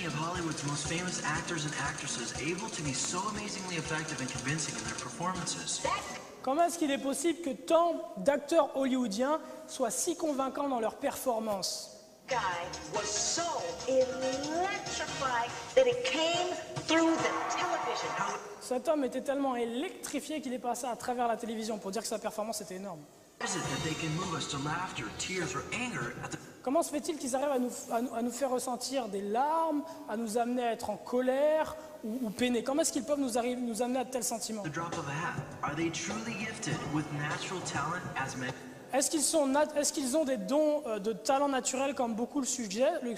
many of Hollywood's most famous actors and actresses able to be so amazingly effective and convincing in their performances? Comment est-ce qu'il est possible que tant d'acteurs hollywoodiens soient si convaincants dans leurs performances? Guy was so electrified that it came through the television. Cet homme était tellement électrifié qu'il est passé à travers la télévision pour dire que sa performance était énorme. Is it that they can move us to laughter, tears, or anger at the Comment se fait-il qu'ils arrivent à nous faire ressentir des larmes, à nous amener à être en colère ou peiner? Comment est-ce qu'ils peuvent nous amener à de tels sentiments? drop of a hat? Are they truly gifted with natural talent as men? Est-ce qu'ils ont des dons de talent naturel comme beaucoup le suggèrent? Many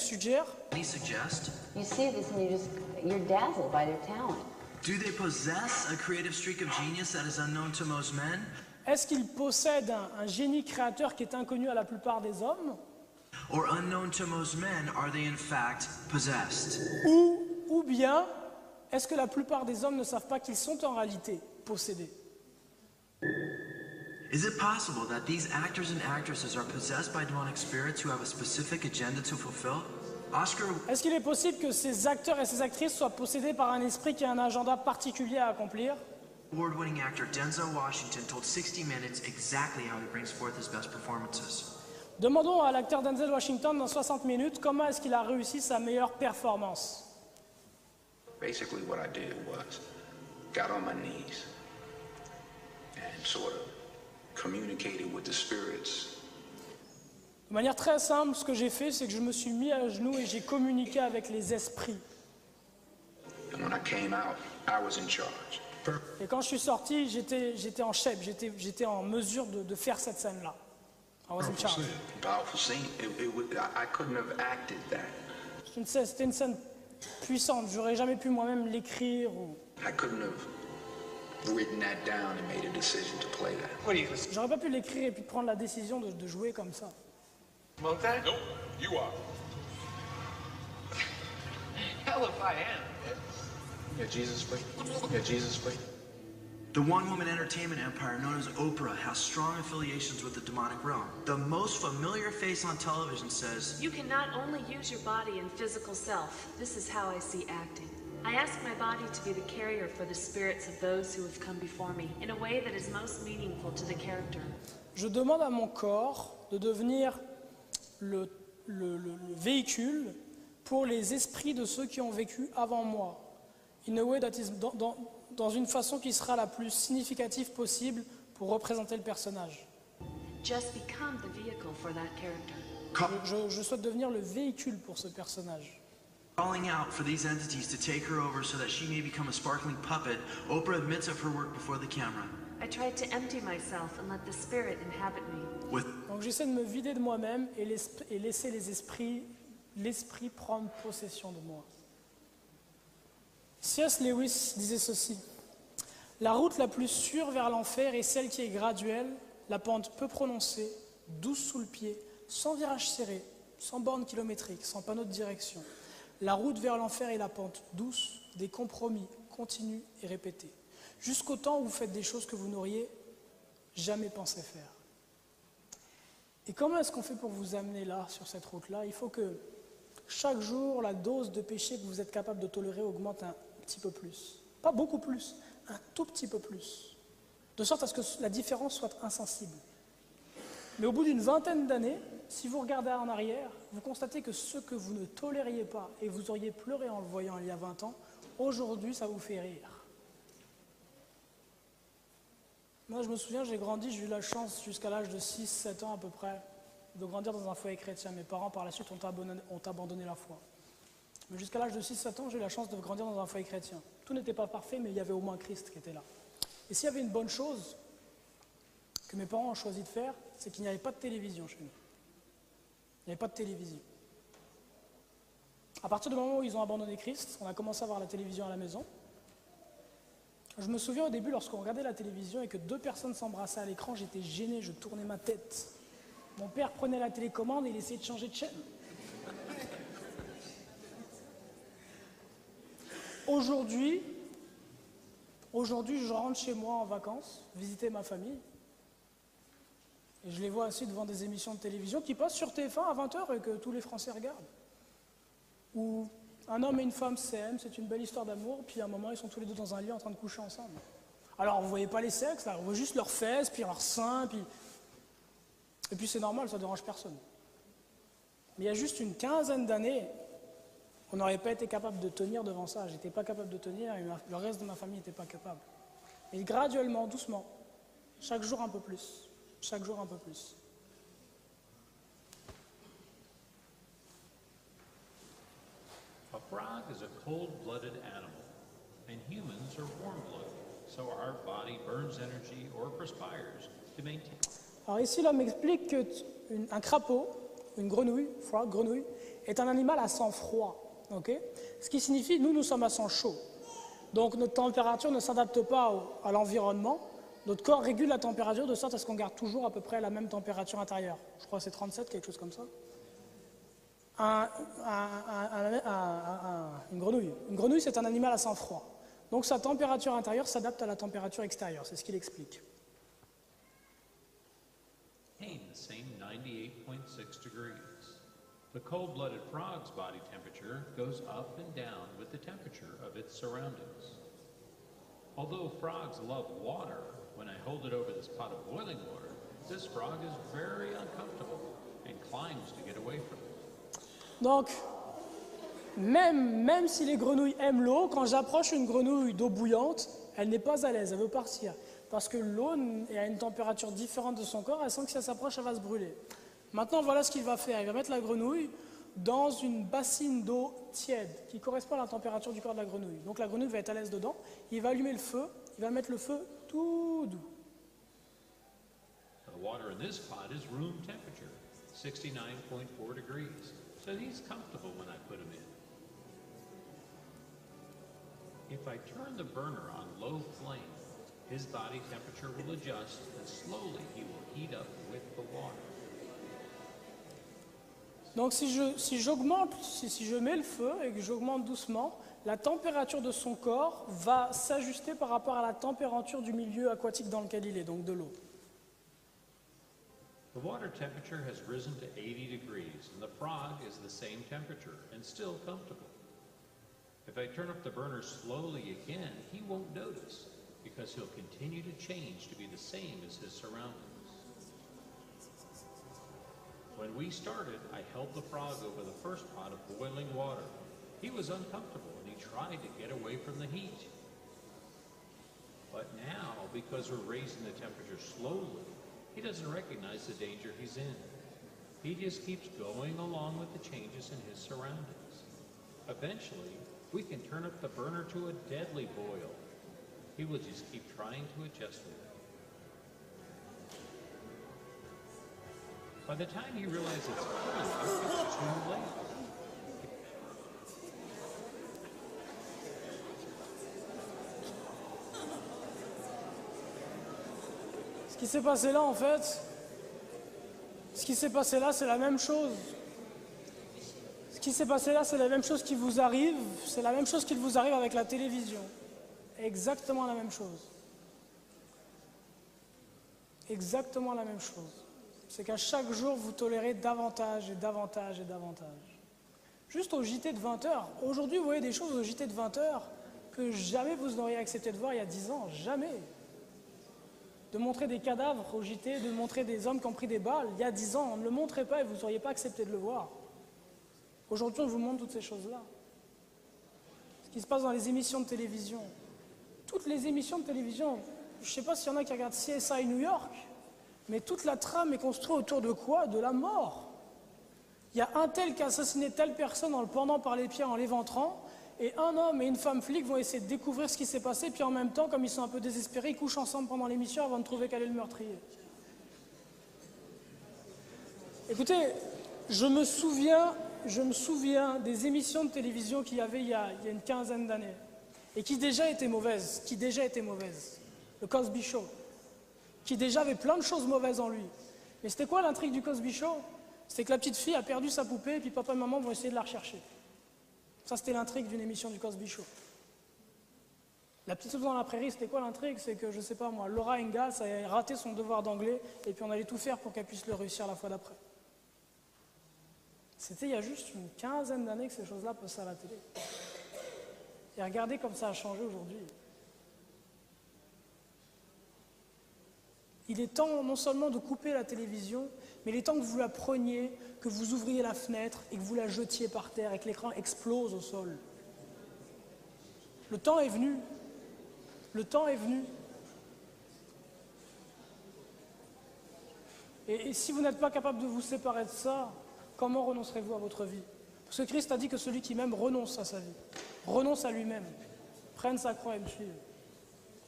suggest. You see this and you're dazzled by their talent. Do they possess a creative streak of genius that is unknown to most men? Est-ce qu'ils possèdent un génie créateur qui est inconnu à la plupart des hommes? Or unknown to most men, are they in fact possessed? Ou bien, est-ce que la plupart des hommes ne savent pas qu'ils sont en réalité possédés? Is it possible that these actors and actresses are possessed by demonic spirits who have a specific agenda to fulfill? Oscar, Est-ce qu'il est possible que ces acteurs et ces actrices soient possédés par un esprit qui a un agenda particulier à accomplir? award-winning actor Denzel Washington told 60 Minutes exactly how he brings forth his best performances. Demandons à l'acteur Denzel Washington dans 60 minutes comment est-ce qu'il a réussi sa meilleure performance. Basically what I did was got on my knees and sort of communicated with the spirits. De manière très simple, ce que j'ai fait, c'est que je me suis mis à genoux et j'ai communiqué avec les esprits. And when I came out, I was in charge. Et quand je suis sorti, j'étais en chef, j'étais en mesure de faire cette scène-là. I was in charge. Powerful scene. I couldn't have acted that. C'était une scène puissante, j'aurais jamais pu moi-même l'écrire. I couldn't have written that down and made a decision to play that. J'aurais pas pu l'écrire et puis prendre la décision de jouer comme ça. Nope, you are. Hell if I am. Yeah, Jesus, please. Yeah, Jesus, please. The one-woman entertainment empire known as Oprah has strong affiliations with the demonic realm. The most familiar face on television says, You can not only use your body and physical self. This is how I see acting. I ask my body to be the carrier for the spirits of those who have come before me in a way that is most meaningful to the character. Je demande à mon corps de devenir le véhicule pour les esprits de ceux qui ont vécu avant moi. In a way that is, dans une façon qui sera la plus significative possible pour représenter le personnage. Just become the vehicle for that character. Je souhaite devenir le véhicule pour ce personnage. calling out for these entities to take her over so that she may become a sparkling puppet, Oprah admits of her work before the camera. I tried to empty myself and let the spirit inhabit me. Donc j'essaie de me vider de moi-même et laisser l'esprit prendre possession de moi. C.S. Lewis disait ceci: la route la plus sûre vers l'enfer est celle qui est graduelle, la pente peu prononcée, douce sous le pied, sans virage serré, sans borne kilométrique, sans panneau de direction. La route vers l'enfer est la pente douce, des compromis continus et répétés, jusqu'au temps où vous faites des choses que vous n'auriez jamais pensé faire. Et comment est-ce qu'on fait pour vous amener là, sur cette route-là? Il faut que chaque jour, la dose de péché que vous êtes capable de tolérer augmente un petit peu plus. Pas beaucoup plus, un tout petit peu plus. De sorte à ce que la différence soit insensible. Mais au bout d'une vingtaine d'années, si vous regardez en arrière, vous constatez que ce que vous ne tolériez pas et vous auriez pleuré en le voyant il y a 20 ans, aujourd'hui, ça vous fait rire. Moi, je me souviens, j'ai grandi, j'ai eu la chance jusqu'à l'âge de 6-7 ans à peu près, de grandir dans un foyer chrétien. Mes parents, par la suite, ont abandonné la foi. Mais jusqu'à l'âge de 6-7 ans, j'ai eu la chance de grandir dans un foyer chrétien. Tout n'était pas parfait, mais il y avait au moins Christ qui était là. Et s'il y avait une bonne chose que mes parents ont choisi de faire, c'est qu'il n'y avait pas de télévision chez nous. Il n'y avait pas de télévision. À partir du moment où ils ont abandonné Christ, on a commencé à voir la télévision à la maison. Je me souviens au début, lorsqu'on regardait la télévision et que deux personnes s'embrassaient à l'écran, j'étais gêné, je tournais ma tête. Mon père prenait la télécommande et il essayait de changer de chaîne. Aujourd'hui, je rentre chez moi en vacances, visiter ma famille, et je les vois assis devant des émissions de télévision qui passent sur TF1 à 20h et que tous les Français regardent. Ou Un homme et une femme s'aiment, c'est une belle histoire d'amour, puis à un moment, ils sont tous les deux dans un lit en train de coucher ensemble. Alors, vous ne voyez pas les sexes, là, on voit juste leurs fesses, puis leurs seins, puis... Et puis c'est normal, ça ne dérange personne. Mais il y a juste une quinzaine d'années, on n'aurait pas été capable de tenir devant ça. J'étais pas capable de tenir, et le reste de ma famille n'était pas capable. Et graduellement, doucement, chaque jour un peu plus, chaque jour un peu plus. A frog is a cold-blooded animal, and humans are warm-blooded, so our body burns energy or perspires to maintain. Alors ici, l'homme explique qu'un crapaud, une grenouille, frog, grenouille, est un animal à sang froid. Okay. Ce qui signifie, nous sommes à sang chaud. Donc notre température ne s'adapte pas à l'environnement. Notre corps régule la température de sorte à ce qu'on garde toujours à peu près la même température intérieure. Je crois que c'est 37, quelque chose comme ça. Une grenouille, c'est un animal à sang froid. Donc sa température intérieure s'adapte à la température extérieure. C'est ce qu'il explique. Maintain the same 98.6 degrees. The cold-blooded frog's body temperature goes up and down with the temperature of its surroundings. Although frogs love water, when I hold it over this pot of boiling water, this frog is very uncomfortable and climbs to get away from it. Donc, même si les grenouilles aiment l'eau, quand j'approche une grenouille d'eau bouillante, elle n'est pas à l'aise, elle veut partir. Parce que l'eau est à une température différente de son corps, elle sent que si elle s'approche, elle va se brûler. Maintenant, voilà ce qu'il va faire. Il va mettre la grenouille dans une bassine d'eau tiède qui correspond à la température du corps de la grenouille. Donc la grenouille va être à l'aise dedans. Il va allumer le feu. Il va mettre le feu tout doux. The water in this pot is room temperature, 69.4 degrees. So he's comfortable when I put him in. If I turn the burner on low flame, his body temperature will adjust and slowly he will heat up with the water. Donc si je mets le feu et que j'augmente doucement, la température de son corps va s'ajuster par rapport à la température du milieu aquatique dans lequel il est, donc de l'eau. The water temperature has risen to 80 degrees and the frog is the same temperature and still comfortable. If I turn up the burner slowly again, he won't notice because he'll continue to change to be the same as his surroundings. When we started, I held the frog over the first pot of boiling water. He was uncomfortable and he tried to get away from the heat. But now, because we're raising the temperature slowly, he doesn't recognize the danger he's in. He just keeps going along with the changes in his surroundings. Eventually, we can turn up the burner to a deadly boil. He will just keep trying to adjust with it. By the time he realizes it's cold, it's too late. Ce qui s'est passé là, en fait, ce qui s'est passé là, c'est la même chose. Ce qui s'est passé là, c'est la même chose qui vous arrive, c'est la même chose qui vous arrive avec la télévision. Exactement la même chose. Exactement la même chose. C'est qu'à chaque jour, vous tolérez davantage et davantage et davantage. Juste au JT de 20h, aujourd'hui, vous voyez des choses au JT de 20h que jamais vous n'auriez accepté de voir il y a 10 ans, jamais. De montrer des cadavres au JT, de montrer des hommes qui ont pris des balles, il y a 10 ans, on ne le montrait pas et vous n'auriez pas accepté de le voir. Aujourd'hui, on vous montre toutes ces choses-là. Ce qui se passe dans les émissions de télévision. Toutes les émissions de télévision, je ne sais pas s'il y en a qui regardent CSI New York, mais toute la trame est construite autour de quoi? De la mort. Il y a un tel qui a assassiné telle personne en le pendant par les pieds, en l'éventrant, et un homme et une femme flic vont essayer de découvrir ce qui s'est passé, puis en même temps, comme ils sont un peu désespérés, ils couchent ensemble pendant l'émission avant de trouver quel est le meurtrier. Écoutez, je me souviens des émissions de télévision qu'il y avait il y a une quinzaine d'années, et qui déjà étaient mauvaises, Le Cosby Show, qui déjà avait plein de choses mauvaises en lui. Mais c'était quoi l'intrigue du Cosby Show? C'était que la petite fille a perdu sa poupée et puis papa et maman vont essayer de la rechercher. Ça, c'était l'intrigue d'une émission du Cosby Show. La petite soupe dans la prairie, c'était quoi l'intrigue? C'est que, je sais pas moi, Laura Ingalls a raté son devoir d'anglais et puis on allait tout faire pour qu'elle puisse le réussir la fois d'après. C'était il y a juste une quinzaine d'années que ces choses-là passaient à la télé. Et regardez comme ça a changé aujourd'hui. Il est temps non seulement de couper la télévision, mais il est temps que vous la preniez, que vous ouvriez la fenêtre et que vous la jetiez par terre et que l'écran explose au sol. Le temps est venu. Le temps est venu. Et si vous n'êtes pas capable de vous séparer de ça, comment renoncerez-vous à votre vie? Parce que Christ a dit que celui qui m'aime renonce à sa vie, renonce à lui-même, prenne sa croix et me suive.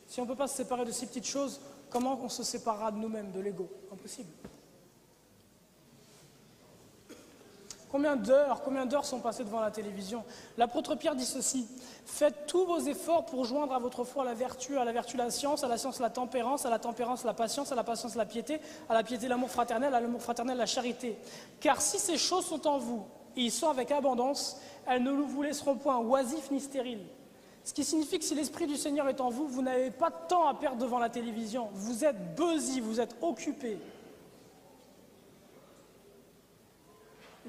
Si on ne peut pas se séparer de ces petites choses, comment on se séparera de nous-mêmes, de l'ego? Impossible. Combien d'heures sont passées devant la télévision? L'apôtre Pierre dit ceci: faites tous vos efforts pour joindre à votre foi la vertu la science, à la science la tempérance, à la tempérance la patience, à la patience la piété, à la piété l'amour fraternel, à l'amour fraternel la charité. Car si ces choses sont en vous, et ils sont avec abondance, elles ne vous laisseront point oisifs ni stériles. Ce qui signifie que si l'Esprit du Seigneur est en vous, vous n'avez pas de temps à perdre devant la télévision. Vous êtes busy, vous êtes occupé.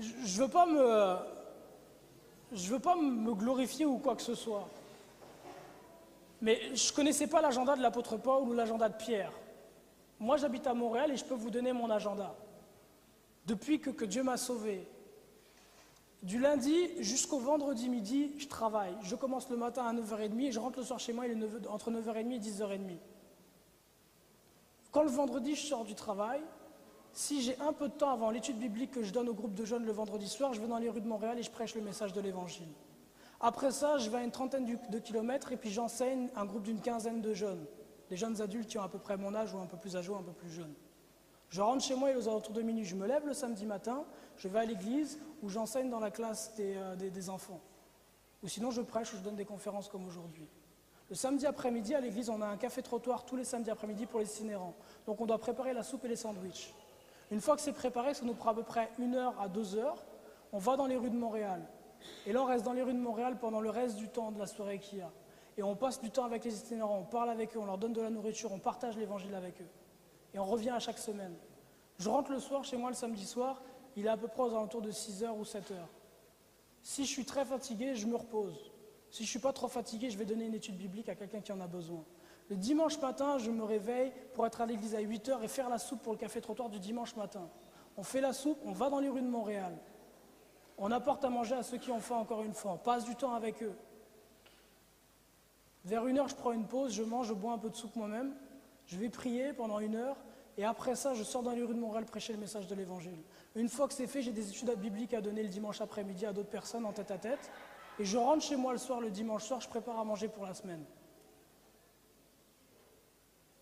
Je veux pas me glorifier ou quoi que ce soit. Mais je ne connaissais pas l'agenda de l'apôtre Paul ou l'agenda de Pierre. Moi, j'habite à Montréal et je peux vous donner mon agenda. Depuis que Dieu m'a sauvé, du lundi jusqu'au vendredi midi, je travaille. Je commence le matin à 9h30 et je rentre le soir chez moi, il est entre 9h30 et 10h30. Quand le vendredi, je sors du travail, si j'ai un peu de temps avant l'étude biblique que je donne au groupe de jeunes le vendredi soir, je vais dans les rues de Montréal et je prêche le message de l'Évangile. Après ça, je vais à une trentaine de kilomètres et puis j'enseigne un groupe d'une quinzaine de jeunes. Des jeunes adultes qui ont à peu près mon âge ou un peu plus âgés ou un peu plus jeunes. Je rentre chez moi et aux alentours de minuit, je me lève le samedi matin, je vais à l'église où j'enseigne dans la classe des enfants. Ou sinon je prêche ou je donne des conférences comme aujourd'hui. Le samedi après-midi à l'église, on a un café-trottoir tous les samedis après-midi pour les itinérants. Donc on doit préparer la soupe et les sandwichs. Une fois que c'est préparé, ça nous prend à peu près 1 heure à 2 heures. On va dans les rues de Montréal. Et là, on reste dans les rues de Montréal pendant le reste du temps de la soirée qu'il y a. Et on passe du temps avec les itinérants, on parle avec eux, on leur donne de la nourriture, on partage l'évangile avec eux. Et on revient à chaque semaine. Je rentre le soir chez moi le samedi soir, il est à peu près aux alentours de 6 heures ou 7 heures. Si je suis très fatigué, je me repose. Si je ne suis pas trop fatigué, je vais donner une étude biblique à quelqu'un qui en a besoin. Le dimanche matin, je me réveille pour être à l'église à 8 heures et faire la soupe pour le café-trottoir du dimanche matin. On fait la soupe, on va dans les rues de Montréal. On apporte à manger à ceux qui ont faim encore une fois. On passe du temps avec eux. Vers 1 heure, je prends une pause, je mange, je bois un peu de soupe moi-même. Je vais prier pendant 1 heure. Et après ça, je sors dans les rues de Montréal prêcher le message de l'Évangile. Une fois que c'est fait, j'ai des études bibliques à donner le dimanche après-midi à d'autres personnes en tête-à-tête. Et je rentre chez moi le soir, le dimanche soir, je prépare à manger pour la semaine.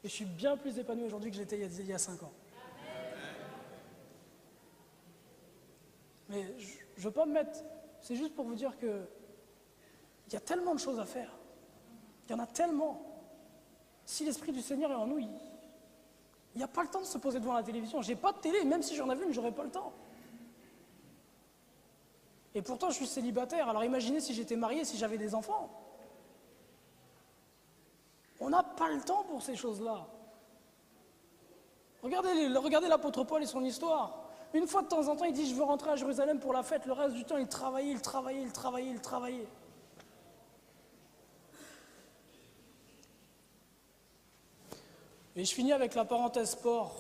Et je suis bien plus épanoui aujourd'hui que j'étais il y a 5 ans. Mais je ne veux pas me mettre... C'est juste pour vous dire que il y a tellement de choses à faire. Il y en a tellement. Si l'Esprit du Seigneur est en nous, il n'y a pas le temps de se poser devant la télévision. Je n'ai pas de télé, même si j'en avais une, je n'aurais pas le temps. Et pourtant, je suis célibataire. Alors imaginez si j'étais marié, si j'avais des enfants. On n'a pas le temps pour ces choses-là. Regardez l'apôtre Paul et son histoire. Une fois de temps en temps, il dit « Je veux rentrer à Jérusalem pour la fête ». Le reste du temps, il travaillait. Et je finis avec la parenthèse sport.